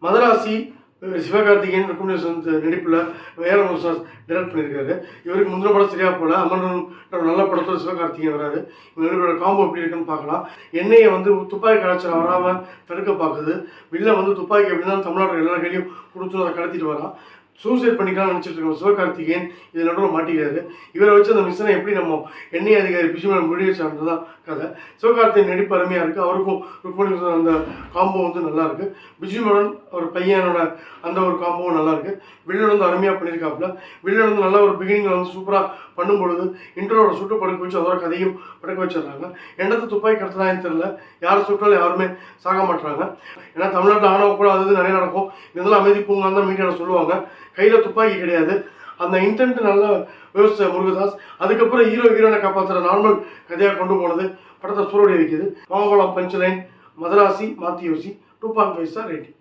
Madrasi Sivakarthikeyan recommendation நடிப்பில் வேற ஒரு சார் டைரக்ட் பண்ணியிருக்காரு. இவருக்கு முந்தின படம் சரியா போல. அமரன் நல்ல படத்தில் சிவகார்த்திகேயன் வராது. இவங்களோட காம்போ எப்படி இருக்குன்னு பார்க்கலாம். எண்ணெயை வந்து துப்பாக்கி கலாச்சாரம் வராமல் தடுக்க பார்க்குது. வில்ல வந்து துப்பாக்கி எப்படின்னா தமிழ்நாடு எல்லா கையிலையும் கொடுத்து அதை கடத்திட்டு வரான். சூசைட் பண்ணிக்கலாம்னு நினச்சிட்டு இருக்கோம். சிவகார்த்திகேயன் இதில் நடுவில் மாட்டிக்கிறாரு. இவரை வச்சு அந்த மிஷனை எப்படி நம்ம எண்ணெய் அதிகாரி பிஜுமேன் முடிவு தான் கதை. சிவகார்த்திகேயன் நடிப்பு அருமையாக இருக்குது. அவருக்கும் ருக்மணி அந்த காம்போ வந்து நல்லா இருக்குது. பிஜுமேன் ஒரு பையனோட அந்த ஒரு காம்போவும் நல்லா இருக்குது. வில்லன் வந்து அருமையாக பண்ணியிருக்காப்புல. வில்லன் வந்து நல்லா ஒரு பிகினிங்கில் வந்து சூப்பராக பண்ணும்பொழுது இன்ட்ரோட சுட்டு படுக்க வச்சு அதோட கதையும் படுக்க வச்சிடுறாங்க. எண்ணத்தை துப்பாக்கி கடத்துறாங்கன்னு தெரியல. யாரை சுட்டாலும் யாருமே சாக மாட்டுறாங்க. ஏன்னா தமிழ்நாட்டில் ஆணவ கூட அது நிறைய நடக்கும். இதெல்லாம் அமைதி பூங்கான்னு தான் மீடியாவில் சொல்லுவாங்க. கையில் துப்பாக்கி கிடையாது. அந்த இன்டென்ட் நல்லா விவசாய முருகதாஸ். அதுக்கப்புறம் ஹீரோயினை காப்பாற்றுற நார்மல் கதையாக கொண்டு போனது படத்தை சூரோடி வைக்குது. மாம்பழம் பஞ்ச் லைன் மதராசி மாத்தி யோசி 2.5 ஸ்டார் ரேட்டிங்.